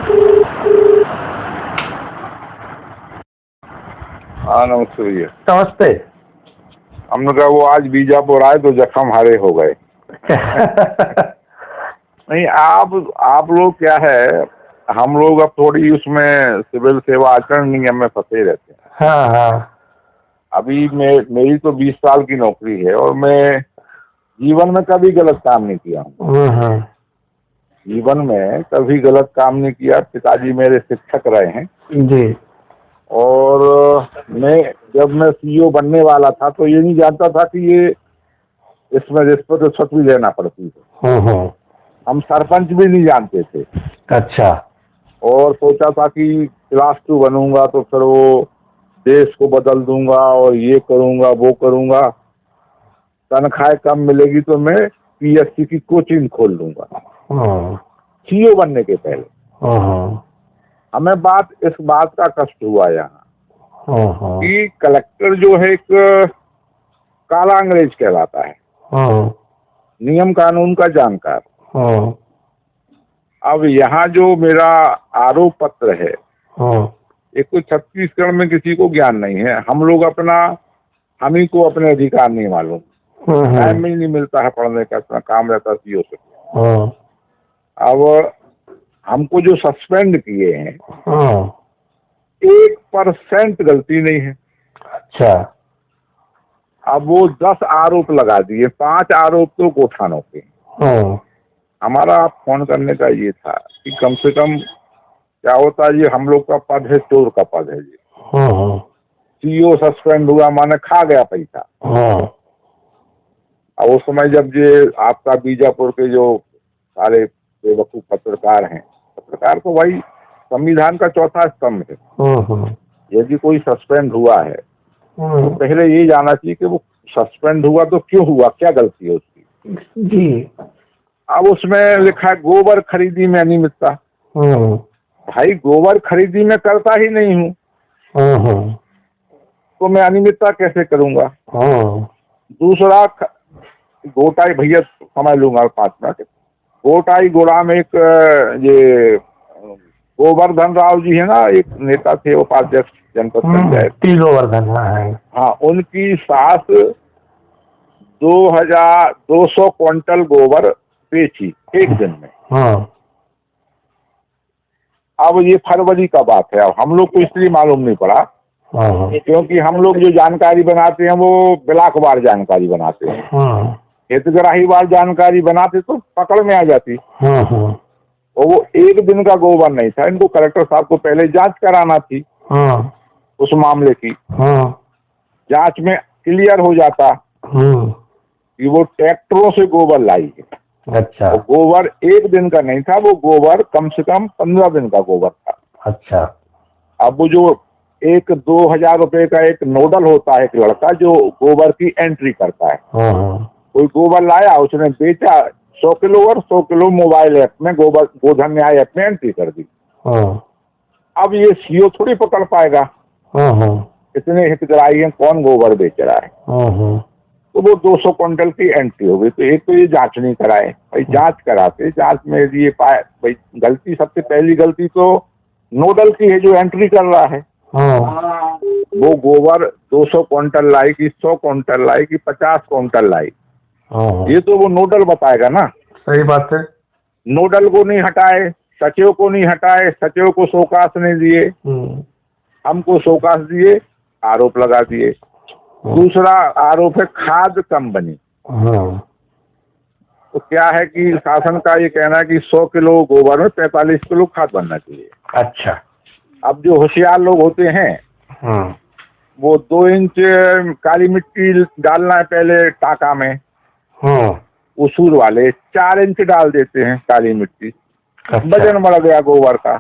हाँ नमस्ते भैया। नमस्ते। हमने कहा वो आज बीजापुर आए तो जख्म हारे हो गए। नहीं आप लोग क्या है, हम लोग अब थोड़ी उसमें सिविल सेवा आचरण नियम में फंसे रहते हैं। हाँ हाँ। अभी मेरी तो 20 साल की नौकरी है और मैं जीवन में कभी गलत काम नहीं किया हूँ। जीवन में कभी गलत काम नहीं किया। पिताजी मेरे शिक्षक रहे हैं जी। और जब मैं सीईओ बनने वाला था तो ये नहीं जानता था कि ये इसमें रिश्वत भी लेना पड़ती है। हम सरपंच भी नहीं जानते थे। अच्छा। और सोचा था कि क्लास 2 बनूंगा तो फिर वो देश को बदल दूंगा और ये करूंगा वो करूंगा, तनख्वाह कम मिलेगी तो मैं पीएससी की कोचिंग खोल लूंगा सीईओ बनने के पहले। हमें इस बात का कष्ट हुआ यहाँ कि कलेक्टर जो है एक काला अंग्रेज कहलाता है, नियम कानून का जानकार। अब यहाँ जो मेरा आरोप पत्र है, एक तो छत्तीसगढ़ में किसी को ज्ञान नहीं है। हम ही को अपने अधिकार नहीं मालूम, टाइम ही नहीं मिलता है पढ़ने का, इतना काम रहता सीईओ से। अब हमको जो सस्पेंड किए हैं 1% गलती नहीं है। अच्छा। अब वो 10 आरोप लगा दिए, 5 आरोप तो गोठानों के। हमारा फोन करने का ये था कि कम से कम क्या होता है, ये हम लोग का पद है, चोर का पद है जी। सीईओ सस्पेंड हुआ माने खा गया पैसा। अब उस समय जब ये आपका बीजापुर के जो सारे बेवकूफ पत्रकार हैं, पत्रकार तो भाई संविधान का चौथा स्तंभ है। यदि कोई सस्पेंड हुआ है तो पहले ये जाना चाहिए कि वो सस्पेंड हुआ तो क्यों हुआ, क्या गलती है उसकी जी। अब उसमें लिखा है गोबर खरीदी में अनियमितता। भाई गोबर खरीदी में करता ही नहीं हूँ तो मैं अनियमितता कैसे करूंगा। दूसरा, गोटाई, भैया समझ लूंगा 5 मिनट। गोटाई गोड़ा में एक ये गोवर्धन राव जी है ना, एक नेता थे, उपाध्यक्ष जनपद पंचायत। गोवर्धन। हाँ, उनकी सास 200 क्विंटल गोबर बेची एक दिन में। अब ये फरवरी का बात है। अब हम लोग को इसलिए मालूम नहीं पड़ा क्योंकि हम लोग जो जानकारी बनाते हैं वो ब्लॉकवार जानकारी बनाते हैं। हितग्राही वार जानकारी बनाते तो पकड़ में आ जाती। और वो एक दिन का गोबर नहीं था, इनको कलेक्टर साहब को पहले जांच कराना थी उस मामले की। जांच में क्लियर हो जाता कि वो ट्रैक्टरों से गोबर लाई है। अच्छा। वो गोबर एक दिन का नहीं था, वो गोबर कम से कम 15 दिन का गोबर था। अच्छा। अब वो जो 2,000 रुपए का एक नोडल होता है, एक लड़का जो गोबर की एंट्री करता है, कोई गोबर लाया, उसने बेचा 100 किलो और 100 किलो मोबाइल ऐप में गोधन न्याय ऐप में एंट्री कर दी। अब ये सीईओ थोड़ी पकड़ पाएगा इतने हितग्राही हैं, कौन गोबर बेच रहा है। तो वो 200 क्विंटल की एंट्री हो गई। तो एक तो ये जांच नहीं कराए भाई, जांच कराते, जांच में ये पाए भाई गलती, सबसे पहली गलती तो नोडल की है जो एंट्री कर रहा है। वो गोबर 200 क्विंटल लाई कि 100 क्विंटल लाई कि 50 क्विंटल लाई, ये तो वो नोडल बताएगा ना। सही बात है। नोडल को नहीं हटाए, सचिव को नहीं हटाए, सचिव को शोकास नहीं दिए, हमको शोकास दिए, आरोप लगा दिए। दूसरा आरोप है खाद कम बनी। तो क्या है कि शासन का ये कहना है कि 100 किलो गोबर में 45 किलो खाद बनना चाहिए। अच्छा। अब जो होशियार लोग होते हैं वो 2 इंच काली मिट्टी डालना है पहले टाका में, उसूर वाले 4 इंच डाल देते हैं काली मिट्टी। वजन बढ़ गया गोबर का।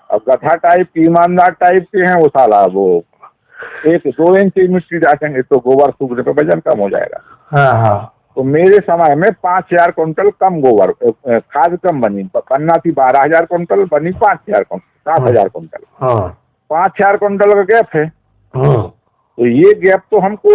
अब गधा टाइप की, ईमानदार टाइप के हैं वो, साला वो 1-2 इंच मिट्टी डालेंगे तो गोबर सूखने पे वजन कम हो जाएगा। तो मेरे समय में 5,000 क्विंटल कम गोबर खाद कम बनी, बनना थी 12,000 क्विंटल, बनी 5,000 क्विंटल, 7,000 क्विंटल। 5,000 क्विंटल का गैप है। तो ये गैप तो हमको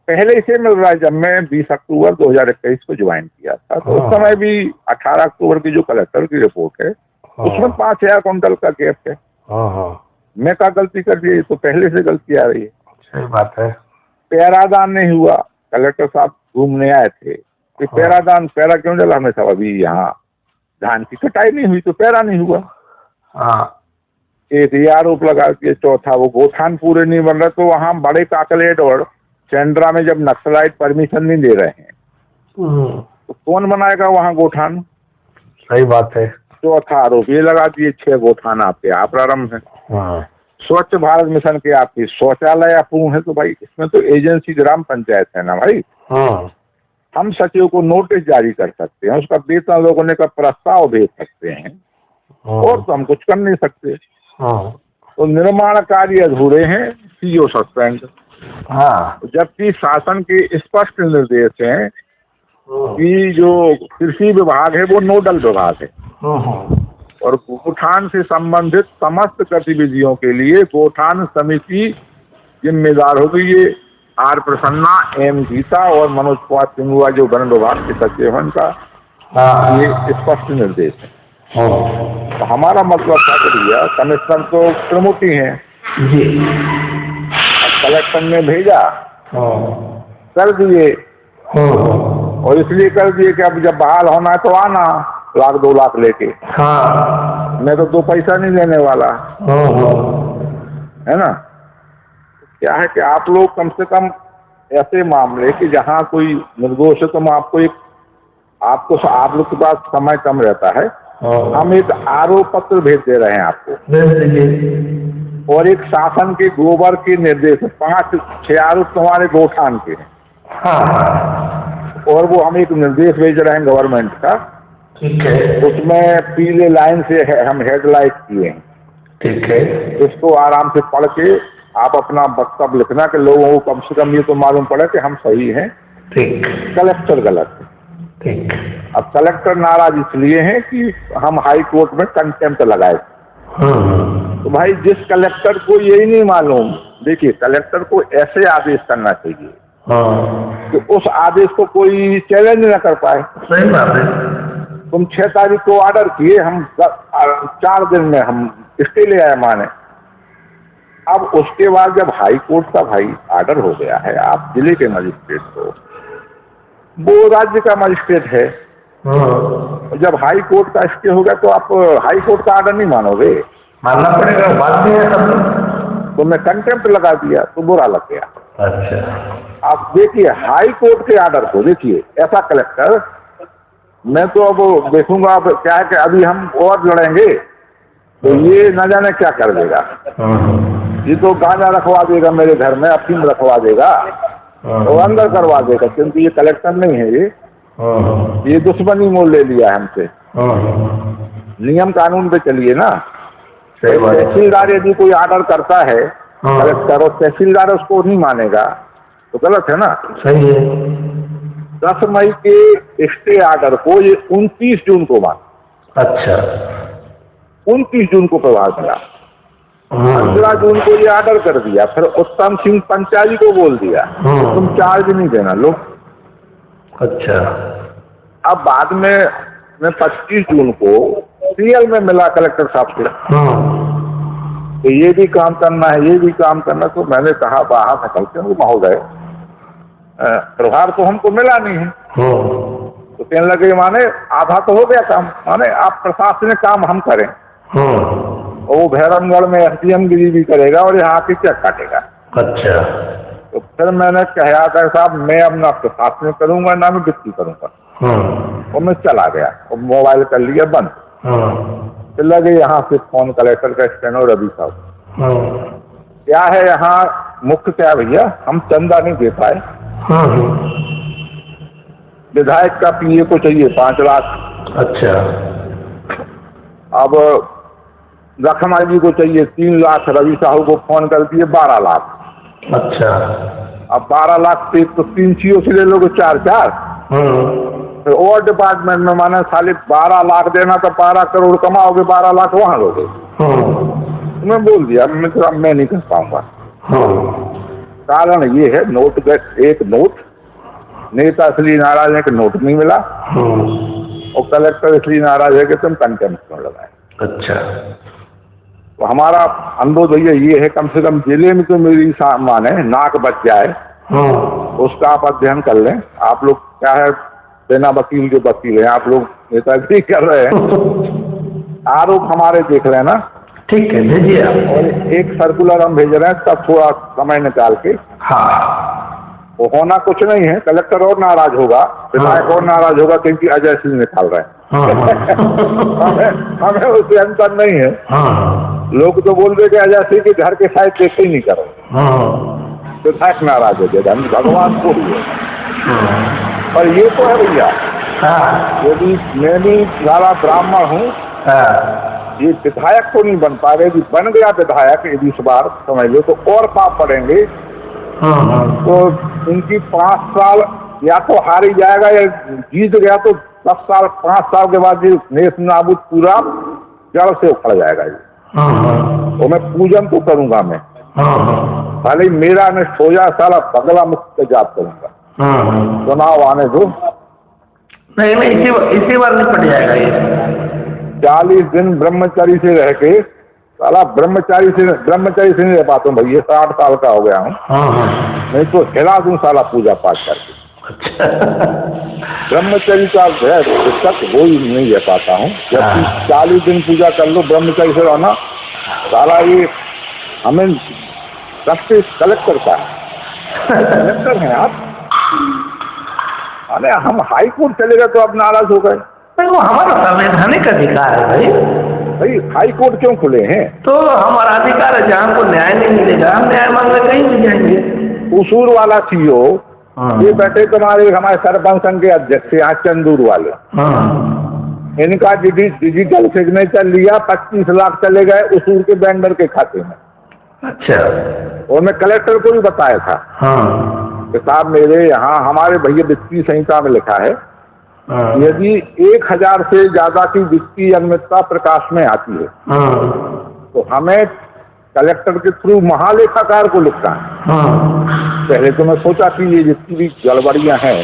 पहले से मिल रहा है। जब मैं 20 अक्टूबर 2021 को ज्वाइन किया था तो उस समय भी 18 अक्टूबर की जो कलेक्टर की रिपोर्ट है उसमें 5,000 क्विंटल का गैप है। मैं क्या गलती कर दी, तो पहले से गलती आ रही है। सही बात है। पैरादान नहीं हुआ, कलेक्टर साहब घूमने आए थे कि पैरा क्यों डला, हमें सब अभी यहाँ धान की कटाई नहीं हुई तो पैरा नहीं हुआ। एक ये आरोप लगा के, चौथा वो गोठान पूरे नहीं बन रहे, तो वहाँ बड़े काकलेट और चंद्रा में जब नक्सलाइट परमिशन नहीं दे रहे हैं तो कौन बनाएगा वहाँ गोठान। सही बात है। चौथा आरोप ये लगा दिए 6 गोठान आपके यहाँ प्रारंभ है। स्वच्छ भारत मिशन के आपकी शौचालय अपूर्ण है, तो भाई इसमें तो एजेंसी ग्राम पंचायत है ना भाई। हम सचिव को नोटिस जारी कर सकते हैं, उसका वेतन लोगों का प्रस्ताव भेज सकते हैं, और तो हम कुछ कर नहीं सकते। तो निर्माण कार्य अधूरे हैं, सीओ सस्पेंड। जबकि शासन के स्पष्ट निर्देश हैं कि जो कृषि विभाग है वो नोडल विभाग है, और गोठान से संबंधित समस्त गतिविधियों के लिए गोठान समिति जिम्मेदार होगी। ये आर प्रसन्ना, एम गीता और मनोज कुमार सिंह जो वन विभाग के सचिव हैं, उनका ये स्पष्ट निर्देश है। तो हमारा मतलब क्या करिए, कमिश्नर तो प्रमुखी हैं जी, कलेक्टर ने भेजा कर दिए, और इसलिए कर दिए कि अब जब बहाल होना है तो आना 1,00,000 2 लाख लेके। मैं तो 2 पैसा नहीं लेने वाला, है ना। क्या है कि आप लोग कम से कम ऐसे मामले कि जहाँ कोई निर्दोष है, तो हम आप लोग के पास समय कम रहता है, हम एक आरोप पत्र भेज दे रहे हैं आपको, और एक शासन के गोबर के निर्देश 5-6 आरोप तुम्हारे गोठान के हैं, और वो हम एक निर्देश भेज रहे हैं गवर्नमेंट का। ठीक है। उसमें पीले लाइन से हम हेडलाइट किए हैं। ठीक है। इसको आराम से पढ़ के आप अपना वक्तव्य लिखना कि लोगों को कम से कम ये तो मालूम पड़े कि हम सही हैं। ठीक। कलेक्टर गलत है। ठीक। अब कलेक्टर नाराज इसलिए हैं कि हम हाई कोर्ट में कंटेम्प्ट लगाए। तो भाई जिस कलेक्टर को यही नहीं मालूम, देखिए कलेक्टर को ऐसे आदेश करना चाहिए कि उस आदेश को कोई चैलेंज न कर पाए। सही बात है। तुम 6 तारीख को ऑर्डर किए, हम 4 दिन में हम स्टे ले आए माने। अब उसके बाद जब हाई कोर्ट का भाई ऑर्डर हो गया है, आप जिले के मजिस्ट्रेट हो, वो राज्य का मजिस्ट्रेट है, जब हाई कोर्ट का स्टे हो गया तो आप हाई कोर्ट का ऑर्डर नहीं मानोगे, मानना पड़ेगा। बात नहीं है सब, तो मैं कंटेम्प्ट लगा दिया तो बुरा लग गया। अच्छा। आप देखिए हाई कोर्ट के ऑर्डर को देखिए, ऐसा कलेक्टर, मैं तो अब देखूंगा। अब क्या है कि अभी हम और लड़ेंगे तो ये न जाने क्या कर देगा। ये तो गांजा रखवा देगा मेरे घर में, अफीम रखवा देगा और अंदर करवा देगा, क्योंकि ये कलेक्टर नहीं है, ये दुश्मनी मोल ले लिया है हमसे। नियम कानून पे चलिए ना। तहसीलदार यदि कोई ऑर्डर करता है कलेक्टर और तहसीलदार उसको नहीं मानेगा तो गलत है ना। सही है। 10 मई के स्टे ऑर्डर को ये 29 जून को मान, अच्छा 29 जून को प्रभाव दिया। 15 जून को ये ऑर्डर कर दिया, फिर उत्तम सिंह पंचायती को बोल दिया तुम चार्ज नहीं देना लो। अच्छा। अब बाद में 25 जून को सीएल में मिला कलेक्टर साहब से, तो ये भी काम करना है, ये भी काम करना। तो मैंने कहा बाहर निकलते हैं महोदय, प्रभार तो हमको मिला नहीं है। तो कहने लगे माने आधा तो हो गया काम, माने आप प्रशासनिक काम हम करें, वो भैरवगढ़ में एसडीएम गिरी भी करेगा और यहाँ आके चेक काटेगा। अच्छा। तो फिर मैंने कहा था साहब मैं अब ना प्रशासनिक करूंगा ना मैं वित्तीय करूंगा, और मैं चला गया और मोबाइल कर लिया बंद। फिर लगे यहाँ से फोन कलेक्टर का स्टेनो रवि साहब, क्या है यहाँ मुख्य क्या भैया, हम चंदा नहीं दे पाए, विधायक का पीए को चाहिए 5 लाख। अच्छा। अब लखमा जी को चाहिए 3 लाख, रवि साहब को फोन कर दिए 12 लाख। अच्छा। अब 12 लाख पे तो 3 सीओ से ले लोगे 4-4, फिर और डिपार्टमेंट में माने साले 12 लाख देना तो 12 करोड़ कमाओगे, 12 लाख वहां लोगे। तो मैं बोल दिया मैं नहीं कर पाऊंगा। कारण ये है नोट, एक नोट नेता इसलिए नाराज है कि नोट नहीं मिला, और कलेक्टर इसलिए नाराज है कि तुम कंटेम्प्ट क्यों लगाए। अच्छा। तो हमारा अनुरोध भैया ये है, कम से कम जिले में तो मेरी माने नाक बच जाए, उसका आप अध्ययन कर लें। आप लोग क्या है, बिना वकील के वकील हैं, आप लोग नेतागिरी कर रहे हैं, आरोप हमारे देख लेना। ठीक है, भेजिए आप। और एक सर्कुलर हम भेज रहे हैं, तब थोड़ा समय निकाल के। हाँ, वो होना कुछ नहीं है, कलेक्टर और नाराज होगा, विधायक और नाराज होगा, क्योंकि अजय सिंह निकाल रहे हैं। हमें उससे अंतर नहीं है। लोग तो बोल रहे कि अजय सिंह के घर के साइड देखे ही नहीं करो, विधायक नाराज हो जाएगा, भगवान को ही है। पर ये तो है भैया, यदि मैं भी सारा ब्राह्मण हूँ, ये विधायक तो नहीं बन पा रहे, यदि बन गया विधायक यदि इस बार समझ लो, तो और पाप पड़ेंगे। तो इनकी 5 साल या तो हारी जाएगा, या जीत गया तो 10 साल 5 साल के बाद ये नेस नाबूद पूरा जड़ से उखड़ जाएगा ये। तो मैं पूजन तो करूंगा, मैं भले मेरा अनिष्ट हो जाए, सारा बगला मुक्त जाप करूंगा। चुनाव आने दो, नहीं इसी बार निपट जाएगा ये। 40 दिन ब्रह्मचारी से रह के, साला ब्रह्मचारी से नहीं रह पाता हूँ भैया, 60 साल का हो गया हूँ। नहीं तो हिला दूं साला पूजा पाठ करके। ब्रह्मचर्य का तक वो ही नहीं रह पाता हूँ। जब 40 दिन पूजा कर लो ब्रह्मचर्य से रहना, साला ये हमें सबसे कलेक्टर का कलेक्टर हैं आप। अरे हम हाई कोर्ट चले गए तो अब नाराज हो गए। वो हमारा संवैधानिक अधिकार है भाई हाई कोर्ट क्यों खुले हैं? तो हमारा अधिकार है, जहाँ को न्याय नहीं मिलेगा हम न्याय मांगने कहीं भी जाएंगे। उसूर वाला सीओ ये बैठे तुम्हारे हमारे सरपंच संघ के अध्यक्ष यहाँ चंदूर वाले, इनका डिजिटल सिग्नेचर लिया, 25 लाख चले गए उसूर के वेंडर के खाते में। अच्छा। और मैं कलेक्टर को भी बताया था कि साहब मेरे यहाँ हमारे भैया वित्तीय संहिता में लिखा है, यदि 1000 से ज्यादा की वित्तीय अनियमितता प्रकाश में आती है तो हमें कलेक्टर के थ्रू महालेखाकार को लिखना है। पहले तो मैं सोचा कि ये जितनी भी गड़बड़ियां हैं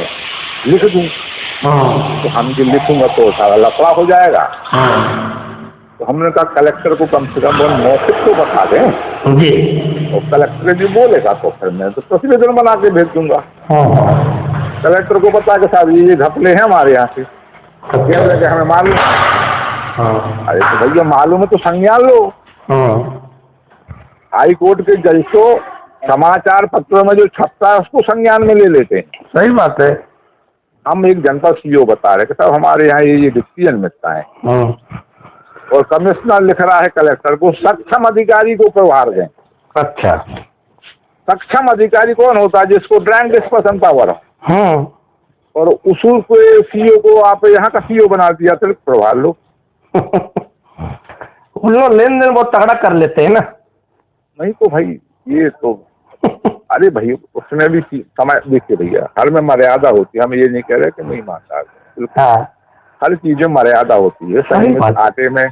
लिख दूं, तो हम जो लिखूंगा तो सारा लफड़ा हो जाएगा। तो हमने कहा कलेक्टर को कम से कम मौखिक तो बता दें जी, और कलेक्टर जी बोलेगा तो फिर मैं तो प्रतिवेदन बना के भेज दूंगा। कलेक्टर को बता के साहब ये घपले हैं हमारे यहाँ से, क्या लगे हमें मालूम। अरे तो भैया मालूम है तो संज्ञान लो। हाई कोर्ट के जज को समाचार पत्रों में जो छपता है उसको संज्ञान में ले लेते हैं। सही बात है। हम एक जनपद सीओ बता रहे कि साहब हमारे यहाँ ये वित्तीय अनियमितता है, और कमिश्नर लिख रहा है कलेक्टर को सक्षम अधिकारी को प्रभार दें। अच्छा। सक्षम अधिकारी कौन होता है? जिसको ड्राइंग डिस्पर्सन पावर है। और उसूल को सीओ को आप यहाँ का सीओ बना दिया, तो प्रभार लो। उन लोग लेन देन बहुत तगड़ा कर लेते हैं ना। नहीं तो भाई ये तो अरे भाई उसमें भी समय देखिए भैया, हर में मर्यादा होती है। हम ये नहीं कह रहे कि नहीं मानता, हर चीज में मर्यादा होती है। सही में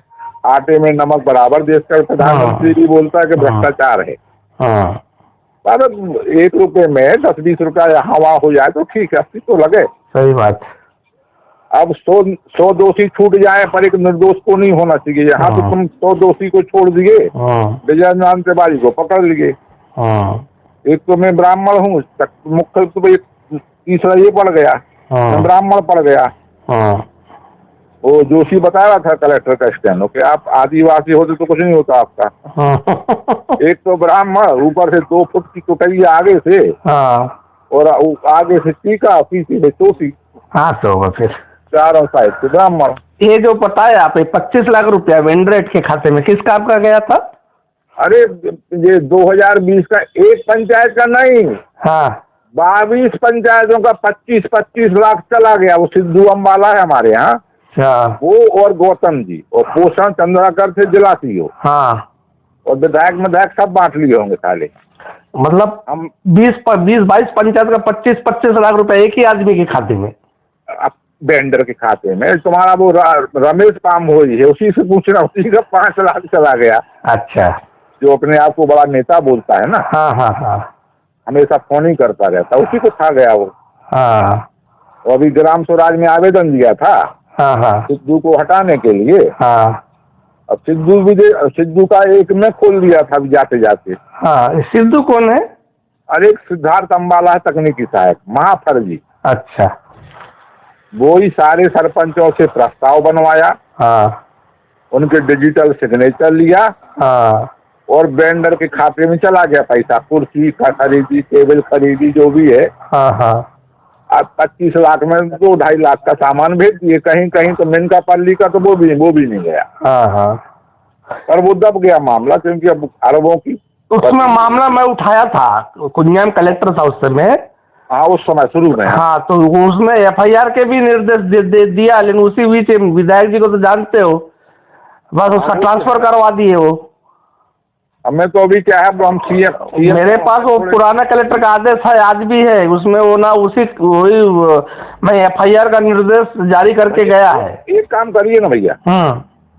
आटे में नमक बराबर। देश का प्रधानमंत्री भी बोलता है कि भ्रष्टाचार है। पर 1 रुपए में 10-20 रुपया हवा हो जाए तो ठीक है, 80 तो लगे। सही बात। अब 100 दोषी छूट जाए पर एक निर्दोष को नहीं होना चाहिए। यहाँ तो तुम 100 दोषी को छोड़ दिए, विजयनारायण तिवारी को पकड़ लिए। एक तो मैं ब्राह्मण हूँ, मुख्य तो तीसरा ये पड़ गया, मैं ब्राह्मण पड़ गया। वो जोशी बताया रहा था कलेक्टर का स्टैंड कि आप आदिवासी होते तो कुछ नहीं होता आपका। एक तो ब्राह्मण, ऊपर से 2 फुट की कुटैया आगे से, और आगे से टीका, पीछे से चोटी। तो फिर चारों साइड से ब्राह्मण। ये जो पता है आप 25 लाख रुपया वेंडरेट के खाते में किस काम का गया था? अरे ये 2020 का एक पंचायत का नहीं, 22 पंचायतों का 25-25 लाख चला गया। वो सिद्धू अम्बाला है हमारे यहाँ, वो और गौतम जी, और पोषण चंद्राकर थे जिला सीओ, और विधायक सब बांट लिए होंगे साले। मतलब हम 20-22 पंचायत का 25-25 लाख रुपया एक ही आदमी के खाते में, वेंडर के खाते में। तुम्हारा वो रमेश पामभोई है, उसी से पूछना, उसी का 5 लाख चला गया। अच्छा। जो अपने आप को बड़ा नेता बोलता है ना, हमेशा फोन ही करता रहता, उसी को खा गया वो। और अभी ग्राम स्वराज में आवेदन दिया था सिद्धू को हटाने के लिए। अब सिद्धू का एक मैं खोल दिया था अभी जाते जाते। हाँ, सिद्धू कौन है? अरे एक सिद्धार्थ अंबाला है तकनीकी सहायक, महाफर्जी। अच्छा। वो ही सारे सरपंचों से प्रस्ताव बनवाया, हाँ उनके डिजिटल सिग्नेचर लिया, हाँ और वेंडर के खाते में चला गया पैसा। कुर्सी का खरीदी, टेबल खरीदी, जो भी है। हाँ हाँ। अब 25 लाख में 2-2.5 लाख का सामान भेज दिए। कहीं कहीं तो मिनका पल्ली का तो वो भी नहीं गया। हाँ हाँ। पर वो दब गया मामला, क्योंकि अब अरबों की। उसमें मामला मैं उठाया था, कुंजाम कलेक्टर था उस समय। हाँ, उस समय शुरू में। हाँ, तो उसमें FIR के भी निर्देश दे दिया, लेकिन उसी बीच विधायक जी को तो जानते हो, बस उसका ट्रांसफर करवा दिए वो। हमें तो अभी क्या है, हम सीएम मेरे पास वो पुराना कलेक्टर का आदेश है, आज भी है उसमें। वो ना वही मैं FIR का निर्देश जारी करके गया है। एक काम करिए ना भैया,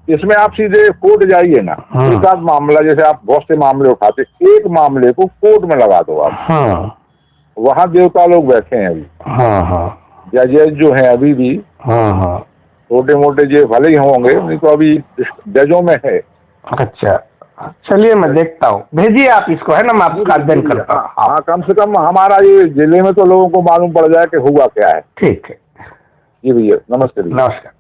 इसमें आप सीधे कोर्ट जाइए ना। एक आध मामला, जैसे आप बहुत से मामले उठाते, एक मामले को कोर्ट में लगा दो आप। वहाँ देवता लोग बैठे हैं अभी। जजेज जो हैं अभी भी, छोटे मोटे जो भले ही होंगे, नहीं तो अभी जजों में है। अच्छा, चलिए मैं देखता हूँ, भेजिए आप इसको, है ना, मैं आपका अध्ययन करता हूँ। हाँ, कम से कम हमारा ये जिले में तो लोगों को मालूम पड़ जाए कि हुआ क्या है। ठीक है जी भैया, नमस्ते भैया। नमस्कार।